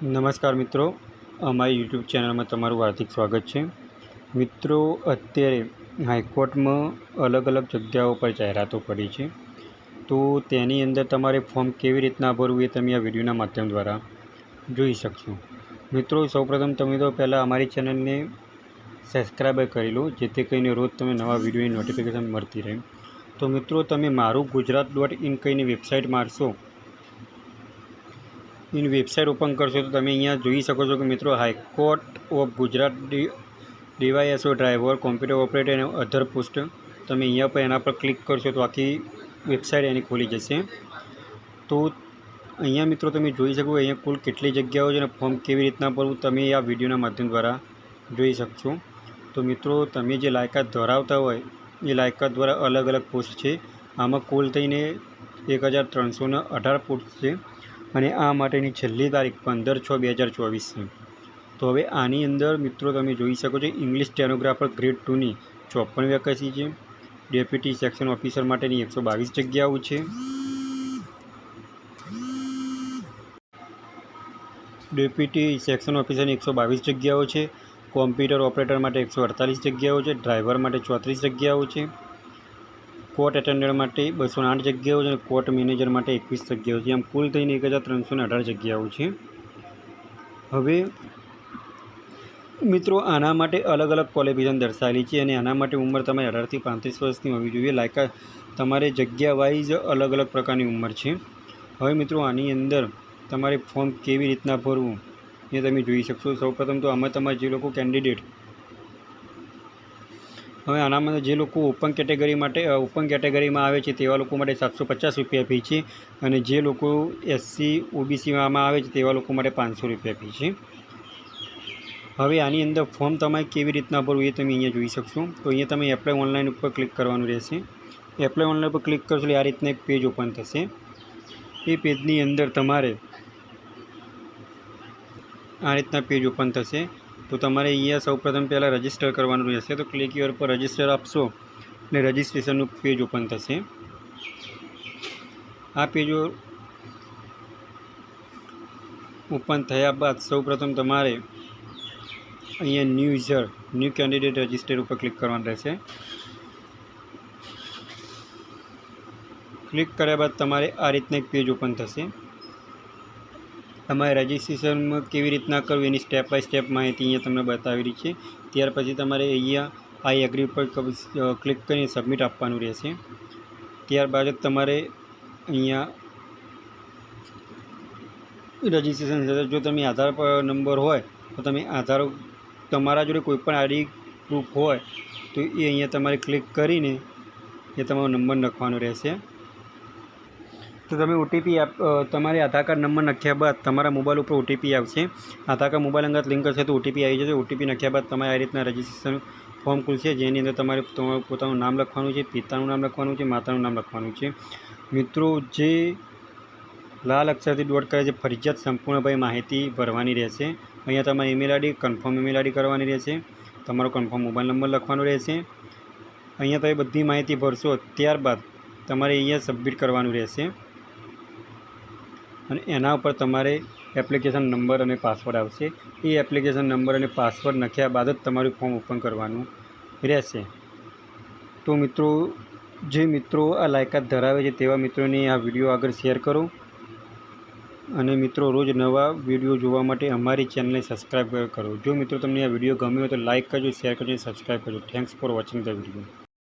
નમસ્કાર મિત્રો, અમારી યુટ્યુબ ચેનલમાં તમારું હાર્દિક સ્વાગત છે। મિત્રો, અત્યારે હાઈકોર્ટમાં અલગ અલગ જગ્યાઓ પર જાહેરાતો પડી છે, તો તેની અંદર તમારે ફોર્મ કેવી રીતના ભરવું એ તમે આ વિડીયોના માધ્યમ દ્વારા જોઈ શકશો। મિત્રો, સૌપ્રથમ તમે તો પહેલાં અમારી ચેનલને સબસ્ક્રાઈબ કરી લો, જેથી કરીને રોજ તમે નવા વિડીયોની નોટિફિકેશન મળતી રહે। તો મિત્રો, તમે marugujarat.in કહીને વેબસાઇટ મારશો, इन वेबसाइट ओपन करशो तो तमे अहींया जोई शको छो कि मित्रों high court of Gujarat DYSO driver computer operator and other post तमे अहींया पर एना पर क्लिक करशो तो आखी वेबसाइट एनी खोली जशे। तो अहींया मित्रों तमे जोई शको अहींया कुल केटली जग्याओ छे अने फॉर्म केवी रीतना भरवुं तमे आ विडियोना माध्यम द्वारा जोई शकशो। तो मित्रों, तमे जे लायकात धरावता होय ए लायकात द्वारा अलग अलग पोस्ट छे। आमां कुल थईने 1318 पोस्ट छे અને આ માટેની છેલ્લી તારીખ 15/6/2024 છે। તો હવે આની અંદર મિત્રો તમે જોઈ શકો છો ઇંગ્લિશ સ્ટેનોગ્રાફર ગ્રેડ 2ની 54 વેકેન્સી છે। ડેપ્યુટી સેક્શન ઓફિસર માટેની 122 જગ્યાઓ છે। ડેપ્યુટી સેક્શન ઓફિસરની 122 જગ્યાઓ છે। કોમ્પ્યુટર ઓપરેટર માટે 148 જગ્યાઓ છે। ડ્રાઈવર માટે 34 જગ્યાઓ છે। कोर्ट एटेन्डर माटे 208 जग्याओ छे। कोर्ट मैनेजर माटे 21 जग्याओ छे। आम कुल थईने 1318 जग्याओ छे। हवे मित्रों आना माटे अलग अलग क्वॉलिफिकेशन दर्शावेली छे अने आना माटे उमर तमारी 18 થી 35 वर्षनी होवी जोईए। लायकात तमारे जग्या वाइज अलग अलग प्रकारनी उमर छे। हवे मित्रों आनी अंदर तमारे फॉर्म केवी रीतना भरवुं ए तमे जोई शकशो। सौप्रथम तो आमां तमारे जे लोको कैंडिडेट हवे आनामां जे लोको ओपन केटेगरी में आवे छे तेवा लोको माटे 750 रुपया फी छे अने जे लोको एससी ओबीसी में आवे छे तेवा लोको माटे 500 रुपया फी छे। हवे आनी अंदर फॉर्म तमारे केवी रीतना भरवुं ए तमे अहींया जोई शकशो। तो अहींया तमे एप्लाय ऑनलाइन पर क्लिक करवानुं रहेशे। एप्लाय ऑनलाइन पर क्लिक करशो એટલે આ રીતના એક पेज ओपन थशे। ए पेजनी अंदर तमारे आ रीतना पेज ओपन थशे। तो तमारे अहींया सौप्रथम पहला रजिस्टर करवानुं रहेशे। तो क्लिक हियर पर रजिस्टर आपशो ने रजिस्ट्रेशननुं पेज ओपन थशे। आ पेज ओपन थया बाद सौप्रथम तमारे अहींया new user new candidate register पर क्लिक करवानुं रहेशे। क्लिक कर्या बाद तमारे आ रीतना एक पेज ओपन थशे। तमारे रजिस्ट्रेशन में केवी रीतना करवुं एनी स्टेप बाय स्टेप माहिती अहींया तमने बतावेली छे। त्यार पछी तमारे अहींया आई एग्री पर क्लिक करीने सबमिट आपवानुं रहेशे। त्यारबाद तमारे अहींया रजिस्ट्रेशन थशे। जो तमे आधार नंबर होय तो तमे आधार तमारा जोड़े कोईपण आईडी प्रूफ होय तो ए अहींया तमारे क्लिक करीने ए तमारो नंबर नाखवानो रहेशे। तो तमे ओटीपी तमारे आधार कार्ड नंबर नाख्या बाद तमारा मोबाइल पर ओटीपी आवशे। आधार कार्ड मोबाइल अंगत लिंक हशे तो ओटीपी आई जशे। ओटीपी नाख्या बाद तमारे आ रीतना रजिस्ट्रेशन फॉर्म खुलशे, जेनी अंदर तमारे तमारुं पोतानुं नाम लखवानुं छे, पितानुं नाम लखवानुं छे, मातानुं नाम लखवानुं छे। मित्रों, जे लाल अक्षरथी डॉट करे छे फरजियात संपूर्णपणे माहिती भरवानी रहेशे। अहींया तमारी email ID confirm email ID करवानी रहेशे। तमारो कन्फर्म मोबाइल नंबर लखवानो रहेशे। अहींया तमे बधी माहिती भरशो त्यारबाद तमारे अहींया सबमिट करवानुं रहेशे અને એના ઉપર તમારે એપ્લિકેશન નંબર અને પાસવર્ડ આવશે। એ એપ્લિકેશન નંબર અને પાસવર્ડ નાખ્યા બાદ જ તમારું ફોર્મ ઓપન કરવાનું રહેશે। તો મિત્રો, જે મિત્રો આ લાયકાત ધરાવે છે તેવા મિત્રોને આ વિડીયો આગળ શેર કરો અને મિત્રો રોજ નવા વિડીયો જોવા માટે અમારી ચેનલને સબસ્ક્રાઈબ કરો। જો મિત્રો તમને આ વિડીયો ગમ્યો હોય તો લાઇક કરજો, શેર કરજો, સબસ્ક્રાઈબ કરજો। Thanks for watching the video.